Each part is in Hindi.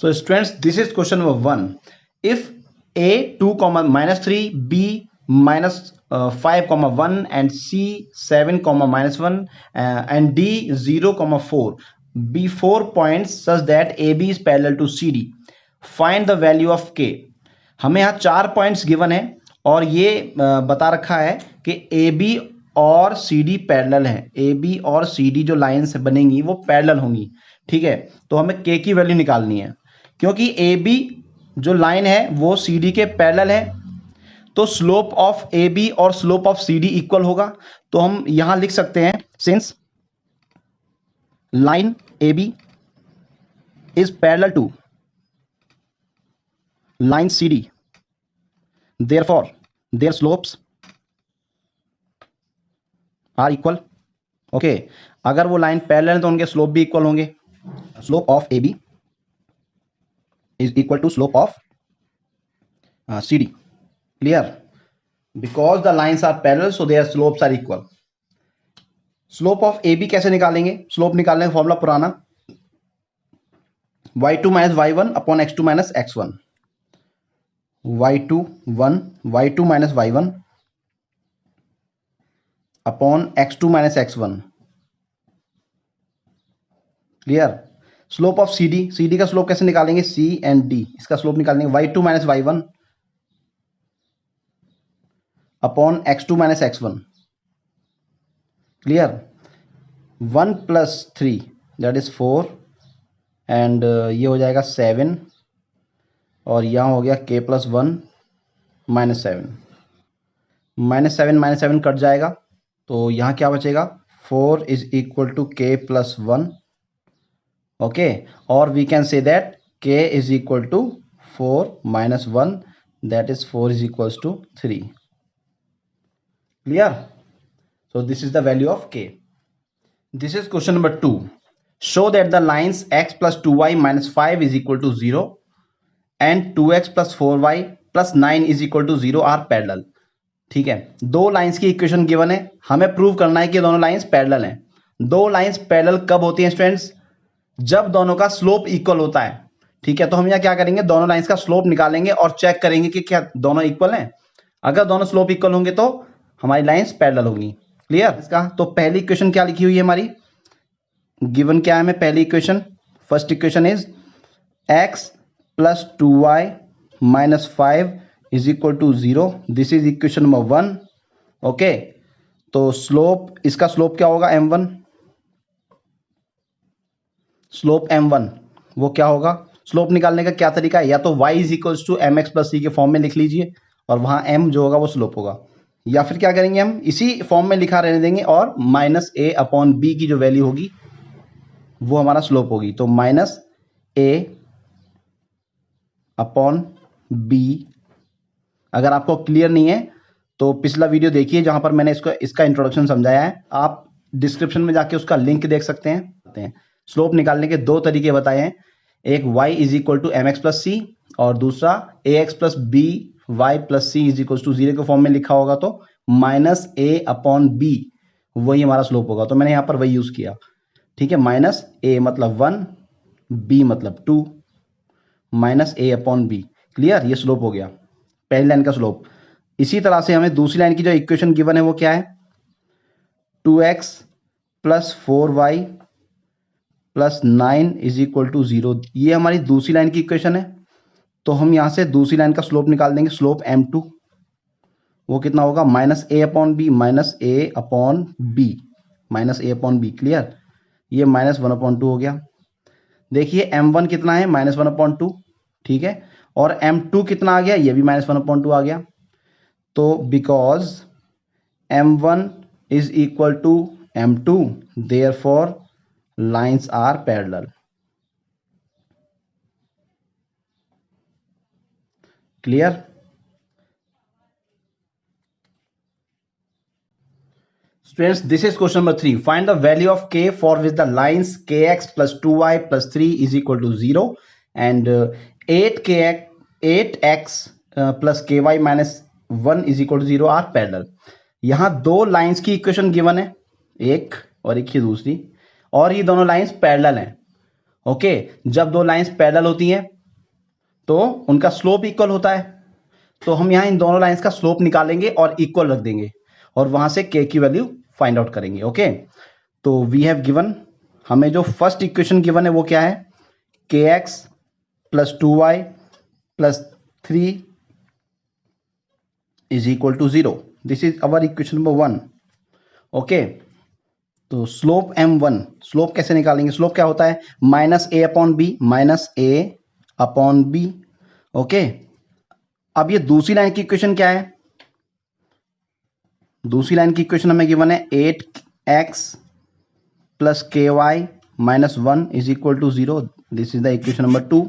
So students, this is question number 1. If a 2 comma minus 3, b minus 5 comma 1 and c 7 comma minus 1 and d 0 comma 4 be 4 points such that AB is parallel to CD. Find the value of K. हमें यहाँ 4 पॉइंट्स गिवन है और ये बता रखा है कि AB और CD पैरेलल है। AB और CD जो लाइंस बनेंगी वो पैरेलल होंगी, ठीक है। तो हमें K की वैल्यू निकालनी है क्योंकि AB जो लाइन है वो CD के पैरेलल है, तो स्लोप ऑफ AB और स्लोप ऑफ CD इक्वल होगा। तो हम यहां लिख सकते हैं since line AB is parallel to line CD, therefore their slopes are equal. Okay, अगर वो लाइन पैरेलल है तो उनके स्लोप भी इक्वल होंगे। Slope of AB is equal to slope of CD. Clear? Because the lines are parallel, so their slopes are equal. Slope of AB कैसे निकालेंगे? स्लोप निकालने का फॉर्मूला पुराना, y2 minus y1 upon x2 minus x1. y2 minus y1 upon x2 minus x1. Clear? Slope of CD का स्लोप कैसे निकालेंगे? C एंड D, इसका स्लोप निकालेंगे y2 minus y1 upon x2 minus x1. Clear? 1 plus 3 that is 4 and ये हो जाएगा 7 और यहाँ हो गया k plus 1 minus 7. Minus 7 cut जाएगा तो यहाँ क्या बचेगा? 4 is equal to k plus 1. Okay, or we can say that k is equal to 4 minus 1, that is 4 is equals to 3. Clear? So this is the value of k. This is question number 2. Show that the lines x plus 2y minus 5 is equal to 0 and 2x plus 4y plus 9 is equal to 0 are parallel. ठीक है, दो लाइंस की इक्वेशन गिवन है, हमें प्रूव करना है कि दोनों लाइंस पैरेलल हैं। दो लाइंस पैरेलल कब होती हैं स्टूडेंट्स? जब दोनों का स्लोप इक्वल होता है। ठीक है, तो हम यहाँ क्या करेंगे? दोनों लाइंस का स्लोप निकालेंगे और चेक करेंगे कि क्या दोनों इक्वल हैं। अगर दोनों स्लोप इक्वल होंगे तो हमारी लाइंस पैरेलल होंगी। क्लियर? इसका तो पहली इक्वेशन क्या लिखी हुई है हमारी? गिवन क्या है हमें? पहली equation, first equation is x plus 2y minus 5 is equal to 0. This is equation number 1. Okay, तो स्लोप, इसका स्लोप क्या होगा? m1. स्लोप m1 वो क्या होगा? स्लोप निकालने का क्या तरीका है? या तो y is equals to M x plus c के फॉर्म में लिख लीजिए और वहां m जो होगा वो स्लोप होगा, या फिर क्या करेंगे, हम इसी फॉर्म में लिखा रहने देंगे और माइनस a अपॉन बी की जो वैल्यू होगी वो हमारा स्लोप होगी। तो माइनस a अपॉन बी। अगर आपको क्लियर नहीं है तो पिछला वीडियो देखिए जहां पर मैंने इसका इंट्रोडक्शन समझाया है, आप डिस्क्रिप्शन में जाके उसका लिंक देख सकते हैं। स्लोप निकालने के दो तरीके बताए हैं, एक y is equal to M x plus c और दूसरा a x plus b y plus C is equal to 0 के फॉर्म में लिखा होगा तो माइनस ए अपॉन बी वही हमारा स्लोप होगा। तो मैंने यहाँ पर वही यूज किया। ठीक है, माइनस ए मतलब 1, बी मतलब 2, माइनस ए अपॉन बी। क्लियर? ये स्लोप हो गया पहली लाइन का स्लोप। इसी तरह से हमें दूसरी लाइन की जो इक्वेशन गिवन है वो क्या है? 2x plus 4y plus 9 is equal to 0। ये हमारी दूसरी लाइन की इक्वेशन है। तो हम यहां से दूसरी लाइन का स्लोप निकाल देंगे। स्लोप m2 वो कितना होगा? माइनस ए अपॉन बी माइनस ए अपॉन बी, माइनस ए अपॉन बी। क्लियर? ये माइनस 1/2 हो गया। देखिए m1 कितना है? माइनस 1/2। ठीक है, और m2 कितना आ गया? ये भी माइनस 1/2 आ गया। तो because m1 is equal to m2 therefore lines are parallel. Clear? Students, this is question number 3. Find the value of k for which the lines kx plus 2y plus 3 is equal to 0 and 8x plus ky minus 1 is equal to 0 are parallel. यहां दो लाइंस की इक्वेशन गिवन है, एक और एक ही दूसरी, और ये दोनों लाइंस पैरेलल हैं। ओके, जब दो लाइंस पैरेलल होती हैं तो उनका स्लोप इक्वल होता है, तो हम यहाँ इन दोनों लाइंस का स्लोप निकालेंगे और इक्वल रख देंगे और वहां से k की वैल्यू फाइंड आउट करेंगे। ओके, तो वी हैव गिवन, हमें जो फर्स्ट इक्वेशन गिवन है वो क्या है, kx plus 2y plus 3 is equal to 0। This is our equation number 1। Okay, तो स्लोप m1, स्लोप कैसे निकालेंगे, स्लोप क्या होता है, minus a upon b, minus a upon b. Okay, अब ये दूसरी लाइन की इक्वेशन क्या है, दूसरी लाइन की इक्वेशन हमें गिवन है 8x plus k y minus 1 is equal to 0। This is the equation number 2।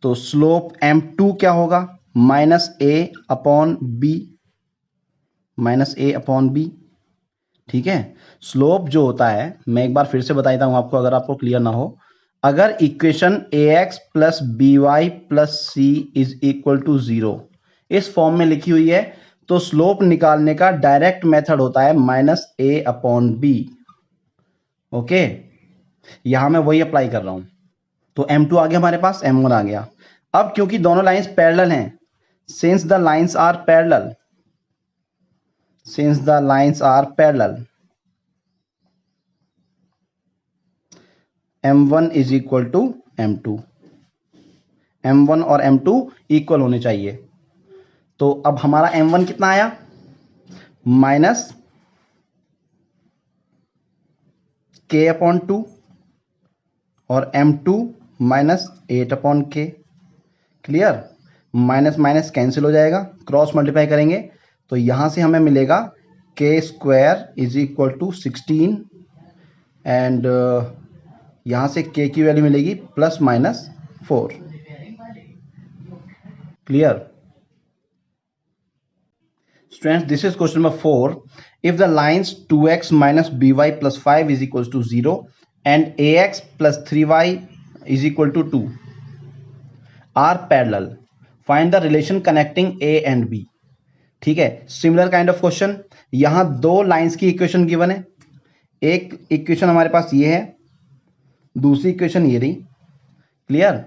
तो स्लोप m2 क्या होगा, minus a upon b, minus a upon b. ठीक है, स्लोप जो होता है, मैं एक बार फिर से बताता हूं आपको अगर आपको क्लियर ना हो, अगर equation ax plus b y plus C is equal to 0 इस फॉर्म में लिखी हुई है, तो स्लोप निकालने का डायरेक्ट मेथड होता है minus a upon b. Okay, यहां मैं वही अप्लाई कर रहा हूं, तो m2 आ गया हमारे पास, m1 आ गया। अब क्योंकि दोनों लाइंस पैरेलल हैं, since the lines are parallel, since the lines are parallel, m1 is equal to m2, m1 और m2 इक्वल होने चाहिए। तो अब हमारा m1 कितना आया, माइनस k अपॉन 2 और m2 minus 8 upon k। Clear, minus minus cancel हो जाएगा, क्रॉस मल्टीप्लाई करेंगे तो यहां से हमें मिलेगा k square is equal to 16 and यहां से k की वैल्यू मिलेगी plus minus 4। Clear students, this is question number 4। If the lines 2x minus by plus 5 is equal to 0 and ax plus 3y is equal to 2 are parallel, find the relation connecting a and b। ठीक है, सिमिलर काइंड ऑफ क्वेश्चन, यहां दो लाइंस की इक्वेशन गिवन है, एक इक्वेशन हमारे पास ये है, दूसरी इक्वेशन ये रही। क्लियर,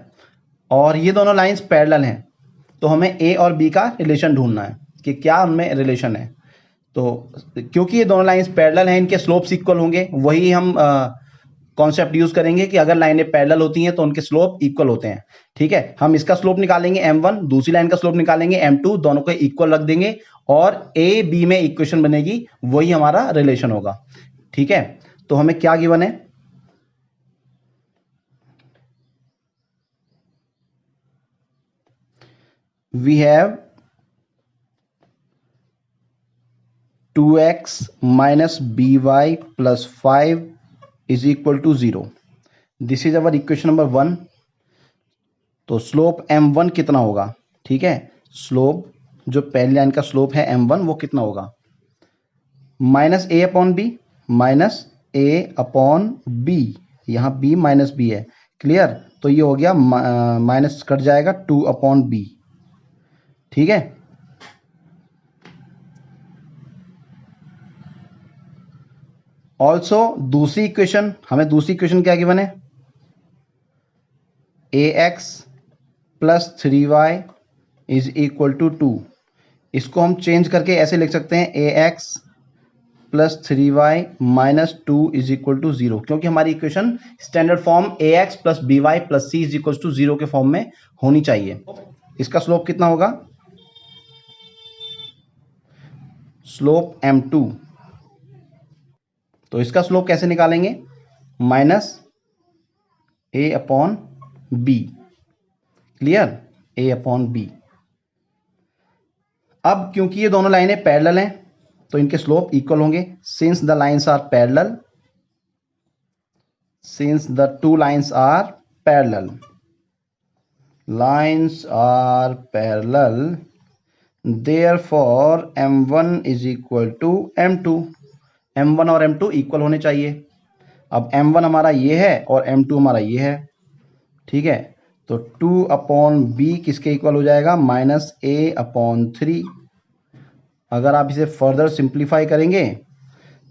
और ये दोनों लाइंस पैरेलल हैं, तो हमें a और b का रिलेशन ढूंढना है कि क्या उनमें रिलेशन है। तो क्योंकि ये दोनों लाइंस पैरेलल हैं, इनके स्लोप्स इक्वल होंगे, वही हम कॉन्सेप्ट यूज करेंगे कि अगर लाइनें पैरेलल होती हैं तो उनके स्लोप इक्वल होते हैं। ठीक है, हम इसका स्लोप निकालेंगे m1, दूसरी लाइन का स्लोप निकालेंगे m2, दोनों को इक्वल रख देंगे और a b में इक्वेशन बनेगी, वही हमारा रिलेशन होगा। ठीक है, तो हमें क्या गिवन है, we have 2x minus by plus 5 is equal to 0। This is our equation number 1। तो स्लोप m1 कितना होगा, ठीक है, स्लोप जो पहली लाइन का स्लोप है m1 वो कितना होगा, minus a upon b, minus a upon b, यहां b माइनस बी है। क्लियर, तो ये हो गया माइनस कट जाएगा 2 अपॉन बी। ठीक है, ऑल्सो दूसरी इक्वेशन, हमें दूसरी इक्वेशन क्या गिवन है, ax plus 3y is equal to 2। इसको हम चेंज करके ऐसे लिख सकते हैं ax plus 3y minus 2 is equal to 0, क्योंकि हमारी equation standard form ax plus by plus c is equal to 0 के फॉर्म में होनी चाहिए। इसका स्लोप कितना होगा, स्लोप m2, तो इसका स्लोप कैसे निकालेंगे, minus a upon b। Clear, a upon b। अब क्योंकि ये दोनों लाइनें पैरेलल हैं तो इनके स्लोप इक्वल होंगे, since the lines are parallel, since the two lines are parallel, lines are parallel, therefore m1 is equal to m2, m1 और m2 इक्वल होने चाहिए। अब m1 हमारा ये है और m2 हमारा ये है। ठीक है, तो 2 अपॉन बी किसके इक्वल हो जाएगा, माइनस a अपॉन 3। अगर आप इसे फर्दर सिंप्लीफाई करेंगे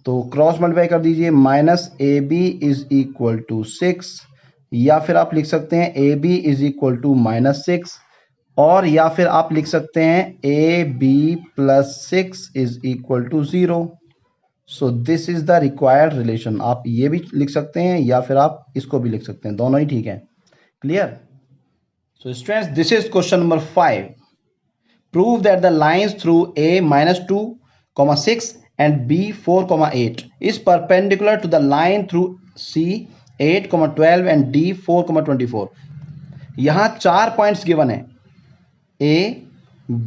तो क्रॉस मल्टीप्लाई कर दीजिए, minus a B is equal to 6 या फिर आप लिख सकते हैं a B is equal to -6, और या फिर आप लिख सकते हैं a b plus 6 is equal to 0। So this is the required relation. आप ये भी लिख सकते हैं या फिर आप इसको भी लिख सकते हैं, दोनों ही ठीक है। Clear? So students, this is question number 5। Prove that the lines through A -2, 6 and B 4, 8 is perpendicular to the line through C 8, 12 and D 4, 24। यहाँ 4 पॉइंट्स गिवन है, A,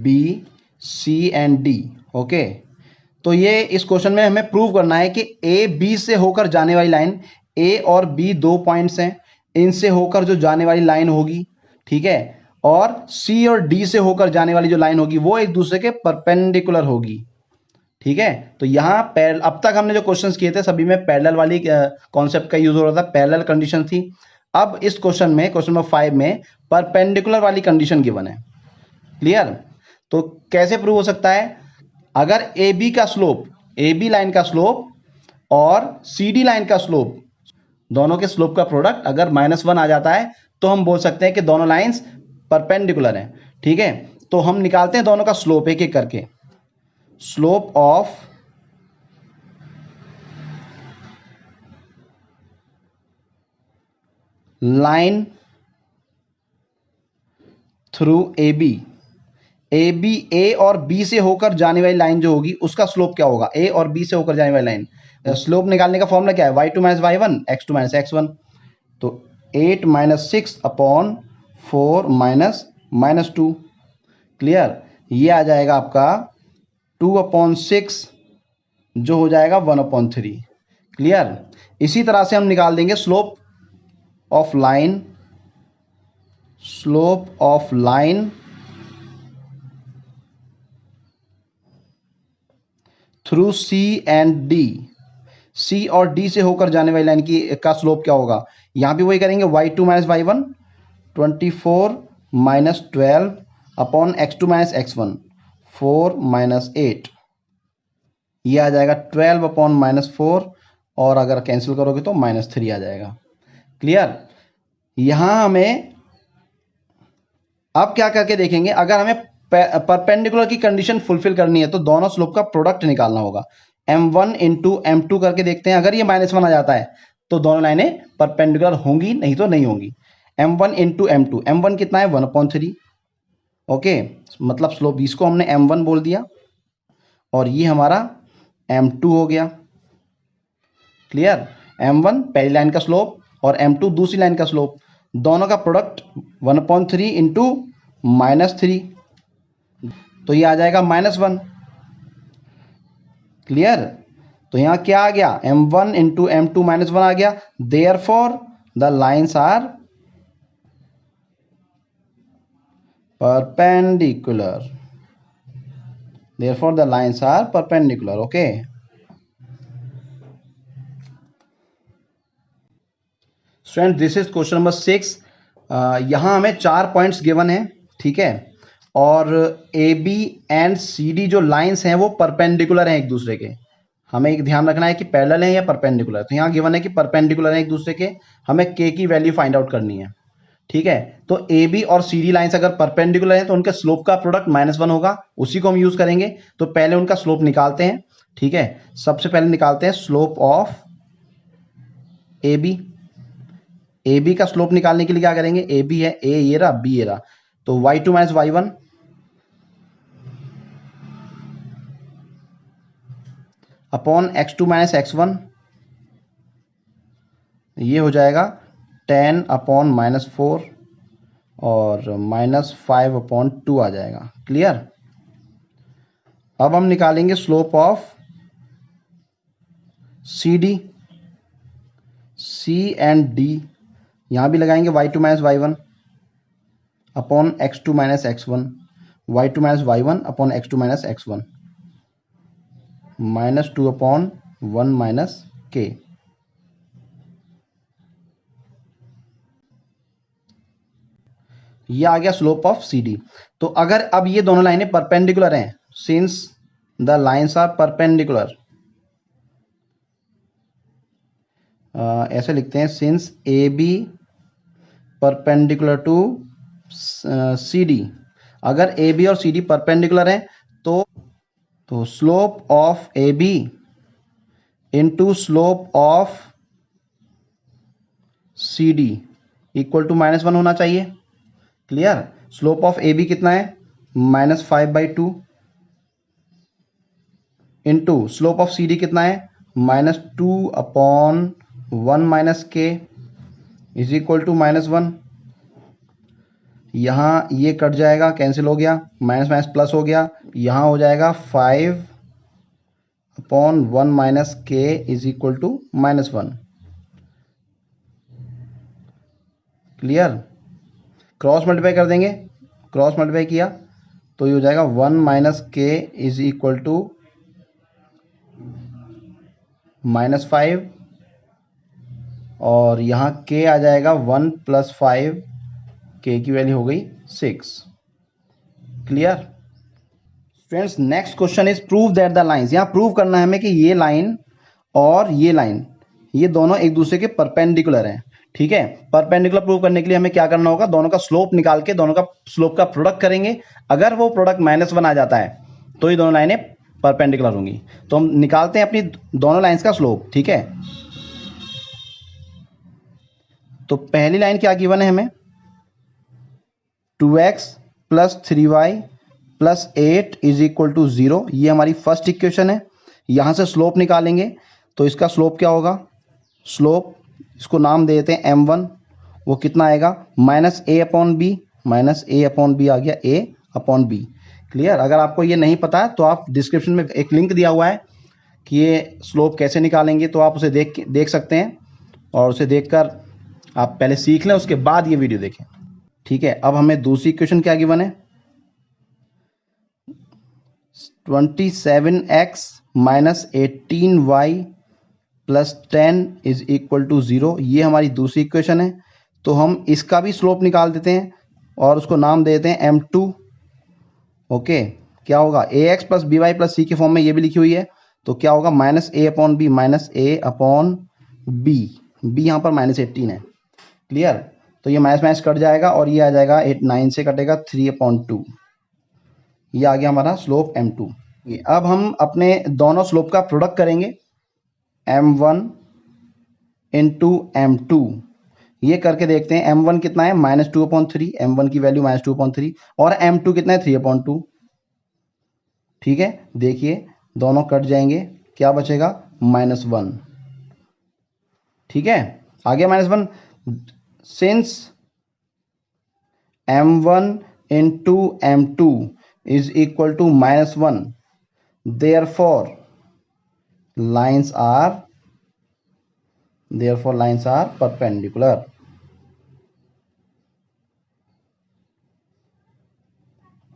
B, C and D। Okay, तो ये इस क्वेश्चन में हमें प्रूव करना है कि A B से होकर जाने वाली लाइन, A और B 2 पॉइंट्स हैं, इनसे होकर जो जाने वाली लाइन होगी, ठीक है, और C और D से होकर जाने वाली जो लाइन होगी वो एक दूसरे के परपेंडिकुलर होगी। ठीक है, तो यहाँ अब तक हमने जो क्वेश्चंस किए थे सभी में पैरेलल वाली कॉन्सेप्ट का यूज हो रहा था, पैरेलल कंडीशन थी। अब इस क्वेश्चन में, क्वेश्चन नंबर 5 में परपेंडिकुलर वाली कंडीशन गिवन है। क्लियर? तो कैसे प्रूव हो सकता है? अगर ए बी का स्लोप, ए बी लाइन का स्लोप और सी डी लाइन का स्लोप, दोनों के स्लोप का प्रोडक्ट अगर -1 आ जाता है तो हम बोल सकते हैं कि दोनों लाइंस परपेंडिकुलर हैं। ठीक है, तो हम निकालते हैं दोनों का स्लोप एक एक करके। Slope of line through A B, A B, A और बी से होकर जाने वाली लाइन जो होगी उसका स्लोप क्या होगा? ए और बी से होकर जाने वाली लाइन, स्लोप निकालने का फॉर्मूला क्या है? y2 - y1 x2 - x1। तो 8 - 6 अपॉन 4 - -2। क्लियर? ये आ जाएगा आपका 2/6 जो हो जाएगा 1/3। क्लियर? इसी तरह से हम निकाल देंगे slope of line, slope of line through C and D, C और डी से होकर जाने वाली लाइन की का स्लोप क्या होगा? यहां भी वही करेंगे, y2 - y1 24 - 12 upon x2 - x1 4 - 8। ये आ जाएगा 12/-4, और अगर कैंसिल करोगे तो -3 आ जाएगा। क्लियर? यहां हमें अब क्या करके देखेंगे, अगर हमें परपेंडिकुलर की कंडीशन फुलफिल करनी है तो दोनों स्लोप का प्रोडक्ट निकालना होगा। m1 इंटू m2 करके देखते हैं, अगर ये -1 आ जाता है तो दोनों लाइनें परपेंडिकुलर होंगी, नहीं तो नहीं होंगी। m1 इंटू m2, m1 कितना है? 1/3। ओके, मतलब स्लोप इसको हमने m1 बोल दिया, और ये हमारा m2 हो गया। क्लियर? m1 पहली लाइन का स्लोप और m2 दूसरी लाइन का स्लोप, दोनों का प्रोडक्ट 1/3 इंटू -3, तो ये आ जाएगा -1। क्लियर? तो यहां क्या आ गया? m1 इंटू m2 -1 आ गया। Therefore the lines are perpendicular, therefore the lines are perpendicular. Okay, student, this is question number 6। यहां हमें 4 पॉइंट्स गिवन है, ठीक है, और A B and C D जो लाइंस हैं वो परपेंडिकुलर हैं एक दूसरे के। हमें एक ध्यान रखना है कि पैरेलल है या परपेंडिकुलर। तो यहाँ गिवन है कि परपेंडिकुलर है एक दूसरे के, हमें के की वैल्यू फाइंड आउट करनी है। ठीक है, तो ए बी और सी डी लाइंस अगर परपेंडिकुलर है तो उनके स्लोप का प्रोडक्ट -1 होगा, उसी को हम यूज करेंगे। तो पहले उनका स्लोप निकालते हैं। ठीक है, सबसे पहले निकालते हैं slope of A B. A B का स्लोप निकालने के लिए क्या करेंगे? ए बी है, ए ये रहा, बी ये रहा, तो y2 - y1 upon x2 - x1, ये हो जाएगा 10/-4 और -5/2 आ जाएगा। क्लियर? अब हम निकालेंगे slope of C D, C and D, यहां भी लगाएंगे y2 - y1 upon x2 - x1, y2 - y1 upon x2 - x1 -2/1 - k। ये आ गया स्लोप ऑफ सी डी। तो अगर अब ये दोनों लाइनें परपेंडिकुलर हैं, since the lines are perpendicular, ऐसे लिखते हैं, since A B perpendicular to C D. अगर ए बी और सी डी परपेंडिकुलर हैं तो slope of A B into slope of C D equal to -1 होना चाहिए। Clear? Slope of A B कितना है? -5/2 into slope of C D कितना है? -2/1 - k इज इक्वल टू -1। यहाँ ये कट जाएगा, कैंसिल हो गया, माइनस माइनस प्लस हो गया, यहाँ हो जाएगा 5/1 - k is equal to -1। Clear? Cross multiply कर देंगे, क्रॉस मल्टीप्लाई किया तो ये हो जाएगा 1 - k इज इक्वल टू -5 और यहाँ k आ जाएगा 1 + 5, k की वैल्यू हो गई 6। Clear? Friends, next question is prove that the lines. यहाँ प्रूव करना है हमें कि ये लाइन और ये लाइन ये दोनों एक दूसरे के परपेंडिकुलर हैं। ठीक है? परपेंडिकुलर प्रूव करने के लिए हमें क्या करना होगा? दोनों का स्लोप निकाल के दोनों का स्लोप का प्रोडक्ट करेंगे। अगर वो प्रोडक्ट -1 आ जाता है तो ये दोनों लाइनें परपेंडिकुलर होंगी। तो हम निकालते हैं अपनी दोनों लाइंस का स्लोप। ठीक है? तो पहली लाइन क्या गिवन है हमें? 2x + 3y + 8 is equal to 0। ये हमारी फर्स्ट इक्वेशन है। यहां से स्लोप निकालेंगे तो इसका स्लोप क्या होगा? स्लोप इसको नाम दे देते हैं m1। वो कितना आएगा? -a/b आ गया a/b। क्लियर? अगर आपको ये नहीं पता है तो आप डिस्क्रिप्शन में एक लिंक दिया हुआ है कि ये स्लोप कैसे निकालेंगे, तो आप उसे देख सकते हैं और उसे देखकर आप पहले सीख लें, उसके बाद ये वीडियो देखें। ठीक है? अब हमें दूसरी इक्वेशन क्या गिवन है? 27x - 18y + 10 is equal to 0। ये हमारी दूसरी इक्वेशन है। तो हम इसका भी स्लोप निकाल देते हैं और उसको नाम दे देते हैं m2। ओके? क्या होगा? ax + by + c के फॉर्म में ये भी लिखी हुई है। तो क्या होगा? -a/b b यहाँ पर -18 है। क्लियर? तो ये माइनस माइनस कट जाएगा और ये आ जाएगा 9 से कटेगा 3/2। ये आ गया हमारा स्लोप m2। अब हम अपने दोनों स्लोप का प्रोडक्ट करेंगे, m1 इंटू m2। ये करके देखते हैं। m1 कितना है? -2/3। m1 की वैल्यू -2/3 और m2 कितना है? 3/2। ठीक है? देखिए दोनों कट जाएंगे, क्या बचेगा? -1। ठीक है? आ गया -1। Since m1 into m2 is equal to -1, therefore lines are perpendicular।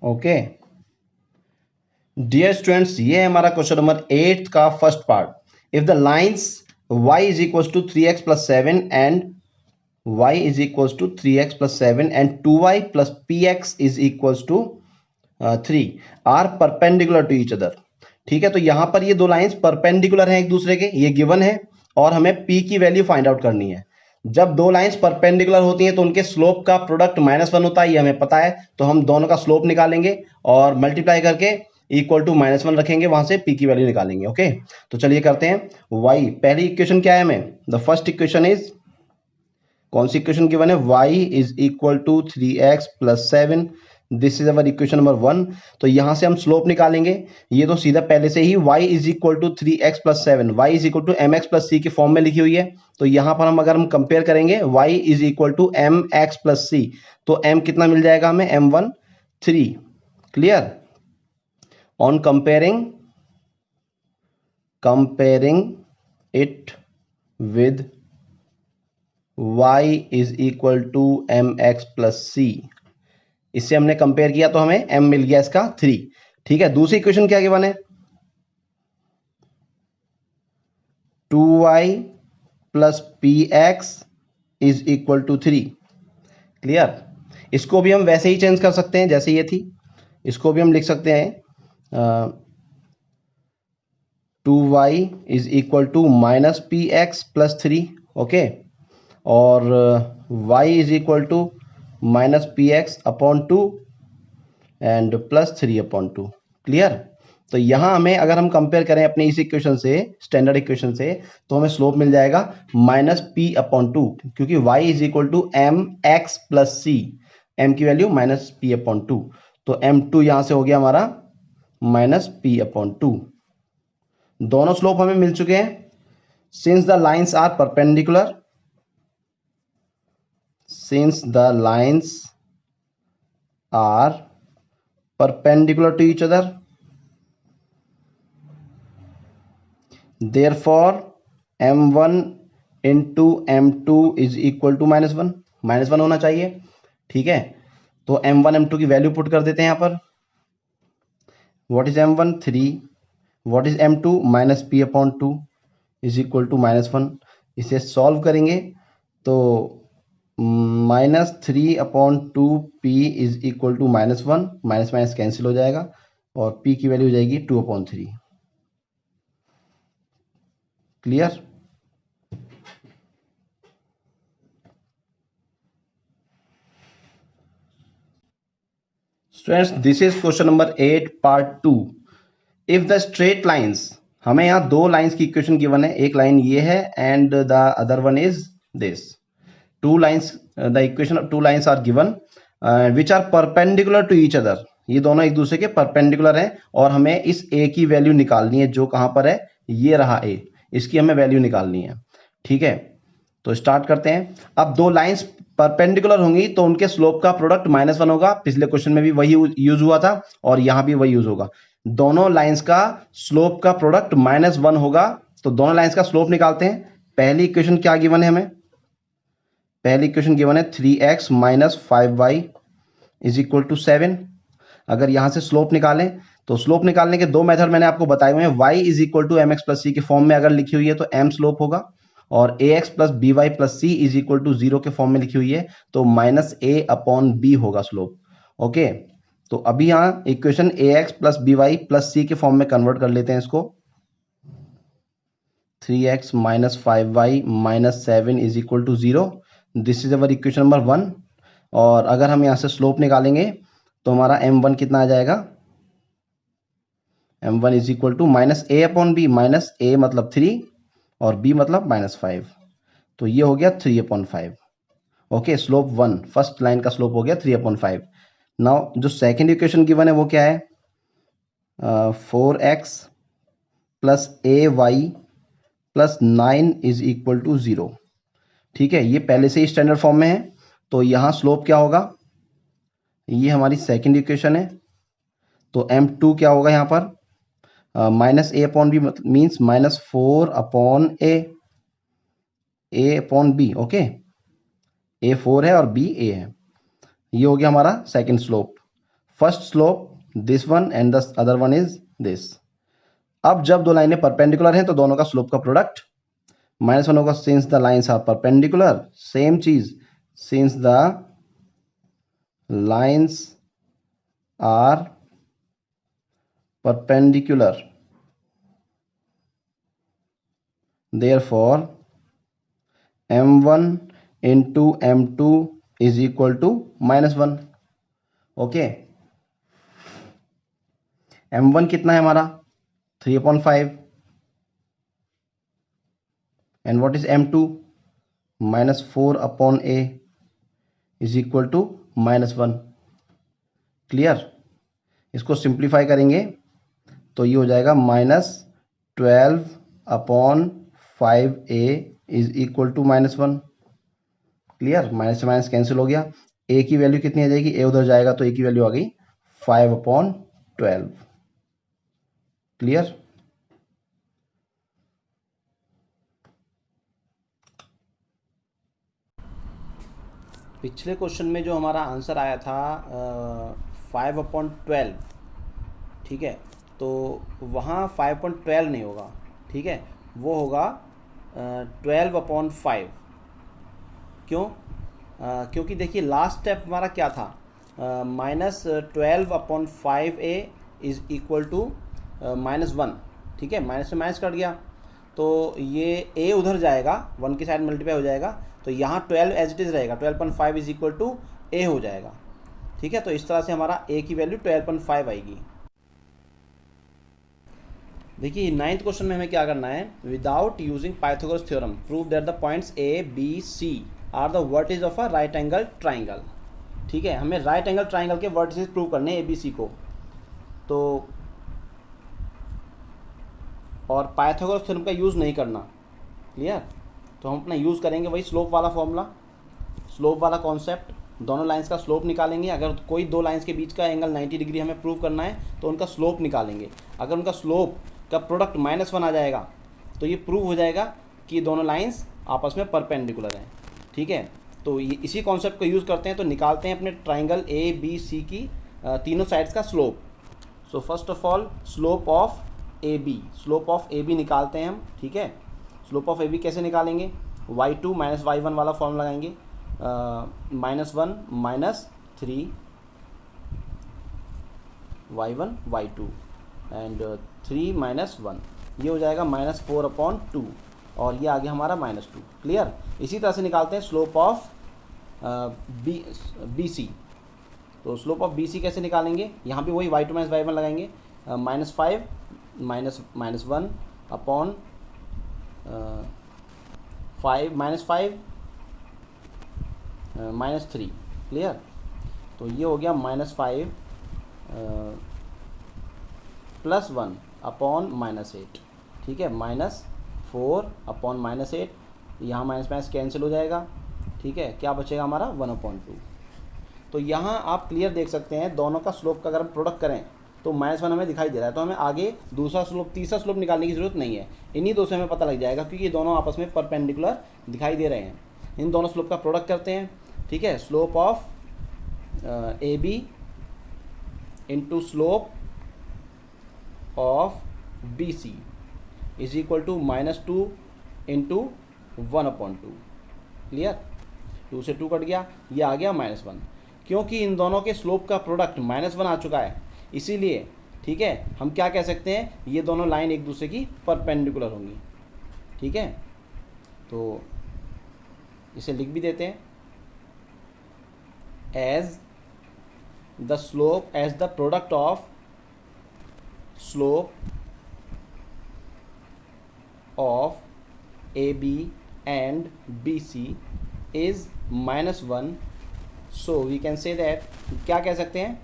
Okay dear students, ये है हमारा क्वेश्चन नंबर 8 का first part. If the lines y is equal to 3x + 7 and y is equal to 3x + 7 and 2y + px is equal to 3 are perpendicular to each other. ठीक है? तो यहां पर ये दो लाइंस परपेंडिकुलर हैं एक दूसरे के, ये गिवन है और हमें p की वैल्यू फाइंड आउट करनी है। जब दो लाइंस परपेंडिकुलर होती हैं तो उनके स्लोप का प्रोडक्ट -1 होता है, ये हमें पता है। तो हम दोनों का स्लोप निकालेंगे और मल्टीप्लाई करके इक्वल टू -1 रखेंगे, वहां से p की वैल्यू निकालेंगे। ओके? तो चलिए करते हैं। y पहली इक्वेशन क्या है हमें? द फर्स्ट इक्वेशन इज, कौन सी इक्वेशन गिवन है? y is equal to 3x + 7। This is our equation number 1। तो यहां से हम स्लोप निकालेंगे। ये तो सीधा पहले से ही y is equal to 3x + 7, y is equal to mx + c के फॉर्म में लिखी हुई है। तो यहां पर अगर हम कंपेयर करेंगे y is equal to mx + c, तो m कितना मिल जाएगा हमें? m1 3। Clear? On comparing it with y is equal to mx + c, इससे हमने कंपेयर किया तो हमें m मिल गया इसका 3। ठीक है? दूसरी इक्वेशन क्या गिवन है? 2y + px is equal to 3। Clear? इसको भी हम वैसे ही चेंज कर सकते हैं जैसे ये थी। इसको भी हम लिख सकते हैं 2y is equal to -px + 3। Okay? और y is equal to minus P X upon two and plus 3/2। Clear. तो यहाँ हमें अगर हम कंपेयर करें अपने इस इक्वेशन से, स्टैंडर्ड इक्वेशन से, तो हमें स्लोप मिल जाएगा -p/2, क्योंकि y is equal to M x plus C, m की वैल्यू -p/2, तो m2 यहां से हो गया हमारा -p/2। दोनों स्लोप हमें मिल चुके हैं। Since the lines are perpendicular, since the lines are perpendicular to each other, therefore m1 into m2 is equal to -1, -1 होना चाहिए। ठीक है, तो m1 m2 की वैल्यू पुट कर देते हैं यहाँ पर। What is m1? 3, what is m2? -p/2 is equal to -1। इसे सॉल्व करेंगे तो -3/2p is equal to -1, minus minus cancel हो जाएगा और p की वैल्यू हो जाएगी 2/3। Clear. Students, this is question number 8 part 2। If the straight lines, हमें यहाँ दो लाइंस की इक्वेशन गिवन है, एक लाइन ये है and the other one is this. Two lines, the equation of two lines are given which are perpendicular to each other. ये दोनों एक दूसरे के परपेंडिकुलर हैं और हमें इस a की वैल्यू निकालनी है, जो कहां पर है, ये रहा a, इसकी हमें वैल्यू निकालनी है। ठीक है, तो स्टार्ट करते हैं। अब दो लाइंस परपेंडिकुलर होंगी तो उनके स्लोप का प्रोडक्ट -1 होगा। पिछले क्वेश्चन में भी वही यूज हुआ था और यहां भी वही यूज होगा। दोनों लाइंस का स्लोप का प्रोडक्ट -1 होगा, तो दोनों लाइंस का स्लोप निकालते हैं। पहली इक्वेशन क्या गिवन है हमें? पहली इक्वेशन गिवन है 3x - 5y is equal to 7। अगर यहां से स्लोप निकालें तो स्लोप निकालने के दो मेथड मैंने आपको बताए हुए हैं। y is equal to mx plus c के फॉर्म में अगर लिखी हुई है तो m स्लोप होगा, और ax plus by plus C is equal to 0 के फॉर्म में लिखी हुई है तो -a/b होगा स्लोप। ओके, तो अभी यहाँ equation ax plus by plus c के फॉर्म में कन्वर्ट कर लेते हैं इसको। 3x - 5y - 7 is equal to 0। This is our equation number 1। और अगर हम यहाँ से स्लोप निकालेंगे तो हमारा m1 कितना आ जाएगा? m1 is equal to -a/b, -a मतलब 3 और b मतलब -5, तो ये हो गया 3/5। ओके, स्लोप 1, फर्स्ट लाइन का स्लोप हो गया 3/5। नाउ जो सेकेंड इक्वेशन गिवन है वो क्या है? 4x plus ay plus 9 is equal to 0। ठीक है, ये पहले से ही स्टैंडर्ड फॉर्म में है, तो यहाँ स्लोप क्या होगा? ये हमारी सेकेंड इक्वेशन है, तो m2 क्या होगा यहाँ पर? -a/b means -4/a, a/b। Okay, a 4 है और b a है। ये हो गया हमारा second slope. First slope this one and the other one is this. अब जब दो लाइनें परपेंडिकुलर हैं तो दोनों का स्लोप का प्रोडक्ट -1 होगा, since the lines are perpendicular. Same चीज, since the lines are perpendicular, therefore m1 into m2 is equal to -1। ओके, m1 कितना है हमारा? 3/5 and what is m2? -4/a is equal to -1। Clear. इसको सिंप्लीफाई करेंगे तो ये हो जाएगा -12/5a is equal to -1। Clear, minus से माइनस कैंसिल हो गया। a की वैल्यू कितनी आ जाएगी? a उधर जाएगा तो a की वैल्यू आ गई 5/12। क्लियर। पिछले क्वेश्चन में जो हमारा आंसर आया था 5/12, ठीक है, तो वहाँ 5/12 नहीं होगा, ठीक है, वो होगा 12/5। क्यों? क्योंकि देखिए लास्ट स्टेप हमारा क्या था? -12/5a is equal to -1। ठीक है, माइनस से माइनस कट गया तो ये a उधर जाएगा, 1 की साइड मल्टीप्लाई हो जाएगा, तो यहाँ 12 एज इट इज़ रहेगा, 12.5 इज इक्वल टू ए हो जाएगा। ठीक है, तो इस तरह से हमारा ए की वैल्यू 12.5 आएगी। देखिए 9th क्वेश्चन में हमें क्या करना है, without using Pythagoras theorem prove that the points A B C are the vertices of a right angle triangle. ठीक है, हमें राइट एंगल ट्राइंगल के वर्टिसेस प्रूव करने हैं ए बी सी को। तो और पाइथागोरस थ्योरम का यूज़ नहीं करना, क्लियर। तो हम अपना यूज़ करेंगे वही स्लोप वाला फॉर्मूला, स्लोप वाला कॉन्सेप्ट। दोनों लाइंस का स्लोप निकालेंगे। अगर कोई दो लाइंस के बीच का एंगल 90 डिग्री हमें प्रूव करना है तो उनका स्लोप निकालेंगे। अगर उनका स्लोप का प्रोडक्ट -1 आ जाएगा तो ये प्रूव हो जाएगा कि दोनों लाइंस आपस में परपेंडिकुलर हैं। ठीक है, तो ये इसी कॉन्सेप्ट को यूज़ करते हैं। तो निकालते हैं अपने ट्राइंगल ए बी सी की तीनों साइड्स का slope. So first of all slope of A B, slope of A B निकालते हैं हम। ठीक है, स्लोप ऑफ ए बी कैसे निकालेंगे, y2 - y1 वाला फॉर्म लगाएंगे। -1 - 3 y1 y2 एंड 3 - 1 ये हो जाएगा -4/2 और ये आ गया हमारा -2। क्लियर। इसी तरह से निकालते हैं स्लोप ऑफ बी सी। तो स्लोप ऑफ बी सी कैसे निकालेंगे, यहाँ भी वही y2 - y1 लगाएंगे। -5 - -1 अपॉन 5 - 3। क्लियर। तो ये हो गया -5 + 1 अपॉन -8। ठीक है, -4 अपॉन -8, यहाँ माइनस कैंसिल हो जाएगा। ठीक है, क्या बचेगा हमारा 1/2। तो यहाँ आप क्लियर देख सकते हैं दोनों का स्लोप का अगर हम प्रोडक्ट करें तो -1 हमें दिखाई दे रहा है। तो हमें आगे दूसरा स्लोप तीसरा स्लोप निकालने की ज़रूरत नहीं है, इन्हीं दो से हमें पता लग जाएगा क्योंकि ये दोनों आपस में परपेंडिकुलर दिखाई दे रहे हैं। इन दोनों स्लोप का प्रोडक्ट करते हैं। ठीक है, slope of A B into slope of B C is equal to -2 into 1/2। Clear. 2 से 2 कट गया, ये आ गया -1। क्योंकि इन दोनों के स्लोप का प्रोडक्ट -1 आ चुका है इसीलिए, ठीक है, हम क्या कह सकते हैं, ये दोनों लाइन एक दूसरे की परपेंडिकुलर होंगी। ठीक है, तो इसे लिख भी देते हैं as the slope, as the product of slope of A B and B C is -1। So we can say that, क्या कह सकते हैं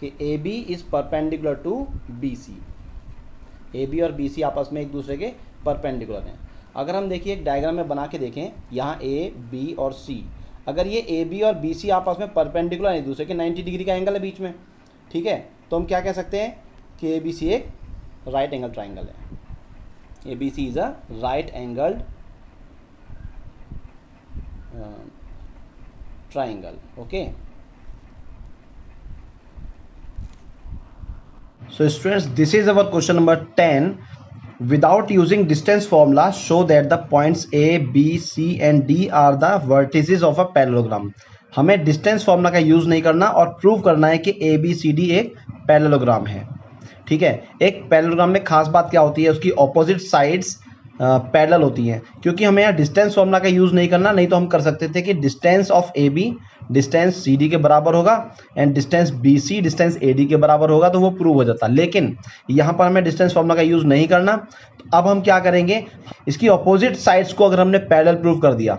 कि A B is perpendicular to B C. A B और बी सी आपस में एक दूसरे के परपेंडिकुलर हैं। अगर हम देखिए एक डायग्राम में बना के देखें, यहाँ ए बी और सी, अगर ये ए बी और बी सी आपस में परपेंडिकुलर हैं एक दूसरे के, 90 डिग्री का एंगल है बीच में। ठीक है, तो हम क्या कह सकते हैं कि ए बी सी एक राइट एंगल ट्राइंगल है। A B C is a right angled triangle. Okay, so students, this is our question number 10. Without using distance formula, show that the points A, B, C and D are the vertices of a parallelogram. हमें डिस्टेंस फॉर्मूला का यूज नहीं करना और प्रूव करना है कि ए बी सी डी एक पैरेललोग्राम है। ठीक है, एक पैरेललोग्राम में खास बात क्या होती है, उसकी ऑपोजिट साइड्स पैरेलल होती हैं। क्योंकि हमें यहाँ डिस्टेंस फॉर्मूला का यूज़ नहीं करना, नहीं तो हम कर सकते थे कि distance of A B distance C D के बराबर होगा and distance B C distance A D के बराबर होगा, तो वो प्रूव हो जाता। लेकिन यहाँ पर हमें डिस्टेंस फॉर्मूला का यूज़ नहीं करना। तो अब हम क्या करेंगे, इसकी ऑपोजिट साइड्स को अगर हमने पैरेलल प्रूव कर दिया,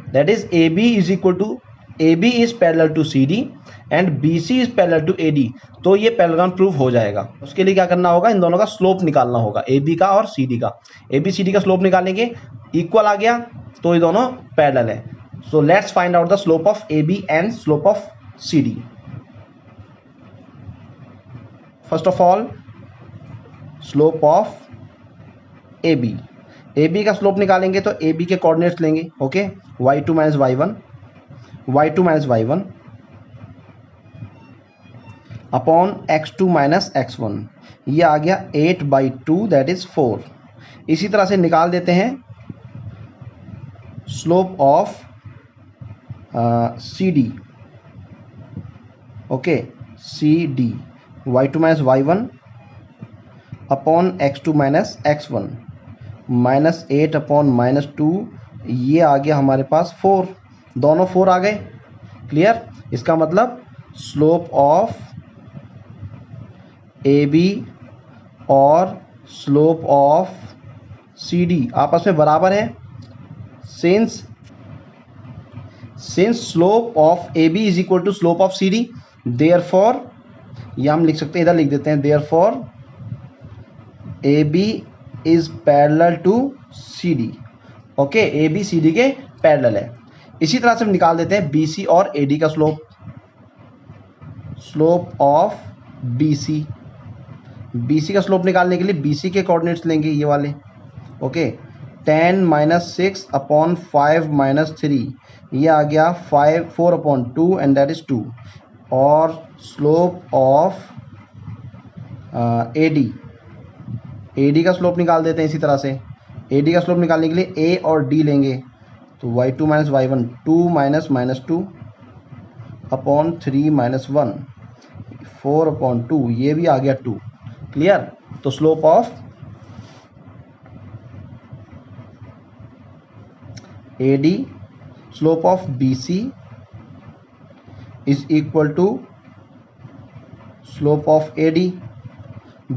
that is A B is equal to, A B is parallel to C D and B C is parallel to A D, तो ये पैरेललोग्राम प्रूव हो जाएगा। उसके लिए क्या करना होगा, इन दोनों का स्लोप निकालना होगा, ए बी का और सी डी का। ए बी सी डी का स्लोप निकालेंगे, इक्वल आ गया तो ये दोनों पैरेलल है। So let's find out the slope of A B and slope of C D. First of all slope of A B, A B का स्लोप निकालेंगे तो ए बी के कोऑर्डिनेट्स लेंगे। Okay, y2 - y1, y2 - y1 upon x2 - x1, ये आ गया 8/2 दैट इज 4। इसी तरह से निकाल देते हैं slope of C D. Okay, C D y2 - y1 upon x2 - x1 -8 upon -2 ये आ गया हमारे पास 4, दोनों 4 आ गए। क्लियर? इसका मतलब स्लोप ऑफ AB और स्लोप ऑफ CD आपस में बराबर है। Since slope of AB is equal to slope of CD, therefore, या हम लिख सकते हैं, इधर लिख देते हैं, therefore AB is parallel to CD। Okay, AB CD के पैरेलल है। इसी तरह से हम निकाल देते हैं BC और AD का स्लोप ऑफ BC का स्लोप निकालने के लिए BC के कोऑर्डिनेट्स लेंगे, ये वाले। ओके, 10 - 6 अपॉन 5 - 3, ये आ गया 4/2 एंड दैट इज 2। और स्लोप ऑफ AD का स्लोप निकाल देते हैं इसी तरह से। AD का स्लोप निकालने के लिए A और D लेंगे, तो y2 - y1 2 - -2 अपॉन 3 - 1 4/2, ये भी आ गया 2। क्लियर? तो slope of AD, slope of BC is equal to slope of AD।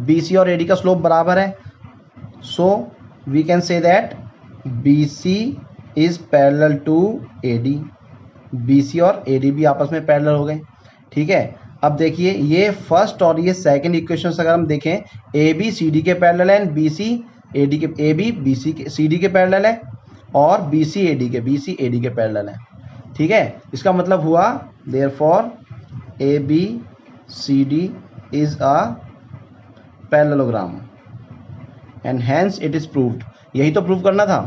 BC और AD का स्लोप बराबर है, so we can say that BC is parallel to AD। BC और AD भी आपस में पैरेलल हो गए। ठीक है, अब देखिए ये फर्स्ट और ये सेकंड इक्वेशन अगर हम देखें, AB CD के पैरेलल है, BC AD के, AB BC के CD के पैरेलल है, और BC AD के पैरेलल है। ठीक है, इसका मतलब हुआ therefore ABCD is a parallelogram and hence it is proved. यही तो प्रूव करना था।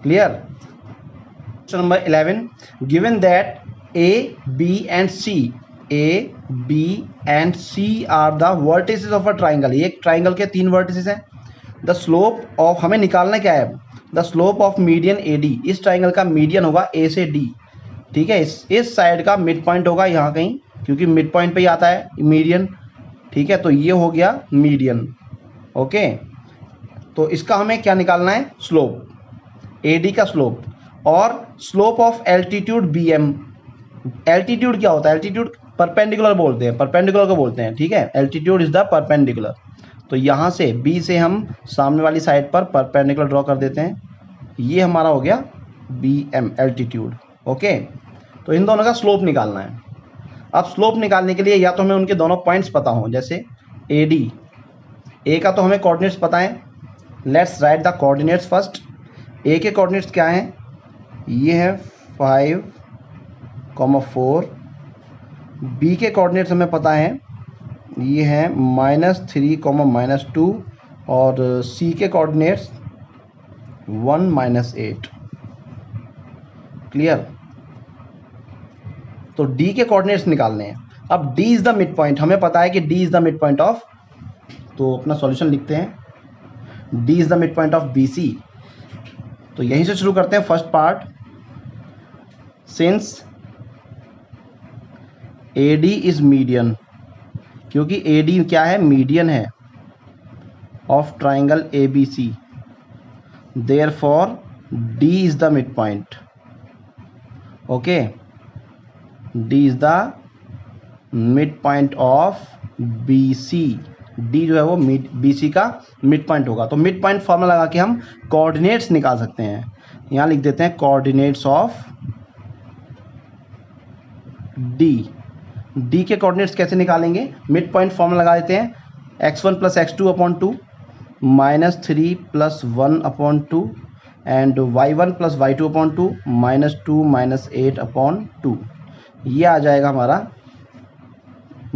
Clear? Question number 11, given that A, B and C are the vertices of a triangle. एक ट्राइंगल के 3 वर्टिसेस हैं। द स्लोप ऑफ, हमें निकालना क्या है, the slope of median AD, इस ट्राइंगल का मीडियन होगा A से D। ठीक है, इस साइड का मिड पॉइंट होगा यहाँ कहीं, क्योंकि मिड पॉइंट पे ही आता है मीडियन। ठीक है, तो ये हो गया मीडियन। ओके, तो इसका हमें क्या निकालना है, स्लोप, AD का स्लोप, और slope of altitude BM। Altitude क्या होता है, एल्टीट्यूड परपेंडिकुलर बोलते हैं, परपेंडिकुलर को बोलते हैं। ठीक है, एल्टीट्यूड इज द परपेंडिकुलर। तो यहाँ से B से हम सामने वाली साइड पर परपेंडिकुलर ड्रॉ कर देते हैं, ये हमारा हो गया BM, एल्टीट्यूड। ओके, तो इन दोनों का स्लोप निकालना है। अब स्लोप निकालने के लिए या तो हमें उनके दोनों पॉइंट्स पता हों, जैसे AD, A का तो हमें कोऑर्डिनेट्स पता है। Let's write the coordinates first. A के कोऑर्डिनेट्स क्या हैं, ये है 5,4। B के कोऑर्डिनेट्स हमें पता है, ये है -3, -2, और C के कोऑर्डिनेट्स 1 - 8। क्लियर? तो D के कोऑर्डिनेट्स निकालने हैं। अब D is the mid point, हमें पता है कि D is the mid point of, तो अपना सॉल्यूशन लिखते हैं, D is the mid point of BC। तो यहीं से शुरू करते हैं first part. Since AD is median, क्योंकि AD क्या है, मीडियन है of triangle ABC, therefore D is the mid point. Okay, D is the mid point of BC। D जो है वो BC का मिड पॉइंट होगा। तो मिड पॉइंट फॉर्मूला लगा के हम कोऑर्डिनेट्स निकाल सकते हैं। यहाँ लिख देते हैं कोऑर्डिनेट्स ऑफ D। D के कोऑर्डिनेट्स कैसे निकालेंगे, मिड पॉइंट फॉर्मूला लगा देते हैं, x1 + x2/2 -3 + 1/2 and y1 + y2/2 -2 - 8/2। ये आ जाएगा हमारा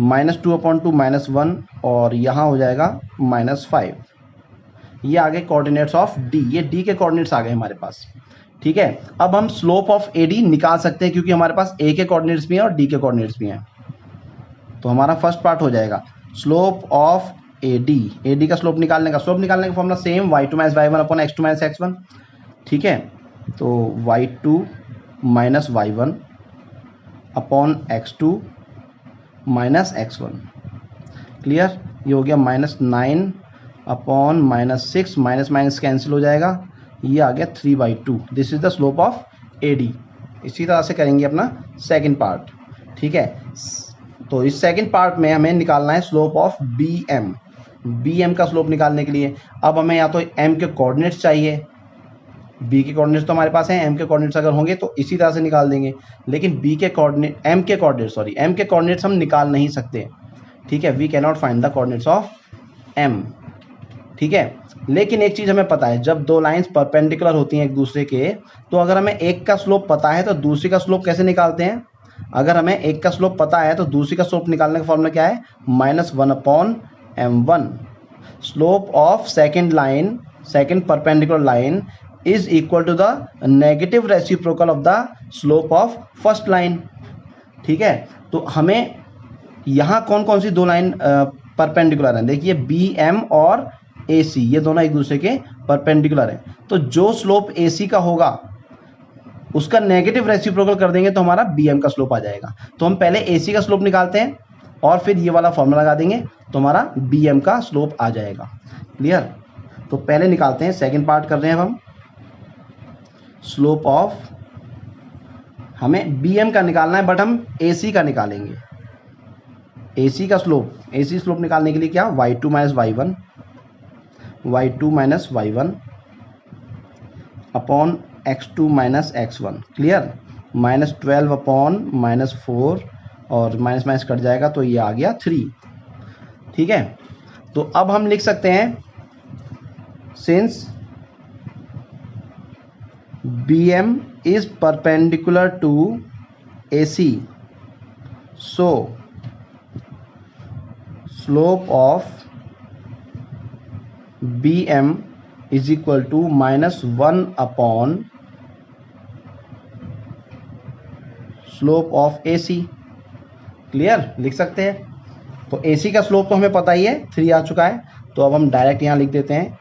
-2/2 -1, और यहाँ हो जाएगा -5। ये आ गए कोऑर्डिनेट्स ऑफ D, ये D के कोऑर्डिनेट्स आ गए हमारे पास। ठीक है, अब हम स्लोप ऑफ AD निकाल सकते हैं, क्योंकि हमारे पास A के कोऑर्डिनेट्स भी हैं और D के कोऑर्डिनेट्स भी हैं। तो हमारा फर्स्ट पार्ट हो जाएगा स्लोप ऑफ AD का स्लोप निकालने का formula same, y2 - y1 upon x2 - x1। ठीक है, तो y2 - y1 upon x2 - x1। Clear? ये हो गया -9 अपॉन -6, माइनस माइनस कैंसिल हो जाएगा, ये आ गया 3/2। This is the slope of AD। इसी तरह से करेंगे अपना सेकंड पार्ट, ठीक है। तो इस सेकंड पार्ट में हमें निकालना है स्लोप ऑफ BM का स्लोप निकालने के लिए अब हमें या तो M के कोऑर्डिनेट्स चाहिए, B के कोऑर्डिनेट्स तो हमारे पास हैं, M के कोऑर्डिनेट्स अगर होंगे तो इसी तरह से निकाल देंगे, लेकिन M के कोऑर्डिनेट्स हम निकाल नहीं सकते, ठीक है। We can not find the coordinates of M, ठीक है। लेकिन एक चीज़ हमें पता है, जब दो लाइंस परपेंडिकुलर होती हैं एक दूसरे के, तो अगर हमें एक का स्लोप पता है तो दूसरी का स्लोप कैसे निकालते हैं। अगर हमें एक का स्लोप पता है तो दूसरी का स्लोप निकालने का फॉर्मूला क्या है, -1/m1। Slope of second perpendicular line is equal to the negative reciprocal of the slope of first line, ठीक है। तो हमें यहाँ कौन कौन सी दो लाइन परपेंडिकुलर हैं, देखिए BM और AC, ये दोनों एक दूसरे के परपेंडिकुलर हैं। तो जो स्लोप AC का होगा उसका नेगेटिव रेसिप्रोकल कर देंगे तो हमारा BM का स्लोप आ जाएगा। तो हम पहले AC का स्लोप निकालते हैं और फिर ये वाला फॉर्मूला लगा देंगे तो हमारा BM का स्लोप आ जाएगा। क्लियर। तो पहले निकालते हैं, सेकंड पार्ट कर रहे हैं हम। स्लोप ऑफ, हमें BM का निकालना है बट हम AC का निकालेंगे। AC का स्लोप, AC स्लोप निकालने के लिए क्या, y2 minus y1 upon x2 minus x1। Clear. -12 upon -4 और माइनस माइनस कट जाएगा तो ये आ गया 3, ठीक है। तो अब हम लिख सकते हैं, since BM is perpendicular to AC, so slope of BM is equal to -1 upon slope of AC। Clear, लिख सकते हैं। तो AC का स्लोप तो हमें पता ही है, 3 आ चुका है। तो अब हम डायरेक्ट यहाँ लिख देते हैं,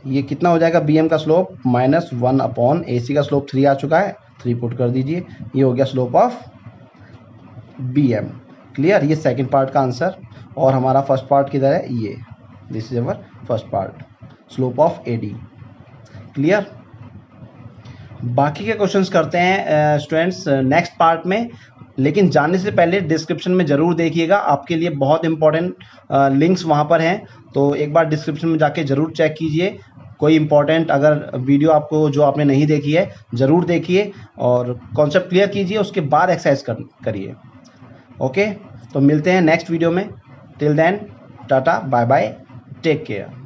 ये कितना हो जाएगा, BM का स्लोप -1 अपॉन AC का स्लोप 3 आ चुका है, 3 पुट कर दीजिए, ये हो गया स्लोप ऑफ BM। क्लियर, ये सेकंड पार्ट का आंसर। और हमारा फर्स्ट पार्ट किधर है, ये, this is our first part, slope of AD। Clear. बाकी के क्वेश्चंस करते हैं स्टूडेंट्स नेक्स्ट पार्ट में, लेकिन जाने से पहले डिस्क्रिप्शन में ज़रूर देखिएगा, आपके लिए बहुत इंपॉर्टेंट लिंक्स वहाँ पर हैं। तो एक बार डिस्क्रिप्शन में जाके ज़रूर चेक कीजिए, कोई इंपॉर्टेंट अगर वीडियो आपको जो आपने नहीं देखी है ज़रूर देखिए और कॉन्सेप्ट क्लियर कीजिए, उसके बाद एक्सरसाइज करिए। ओके, तो मिलते हैं नेक्स्ट वीडियो में। Till then tata bye bye, take care.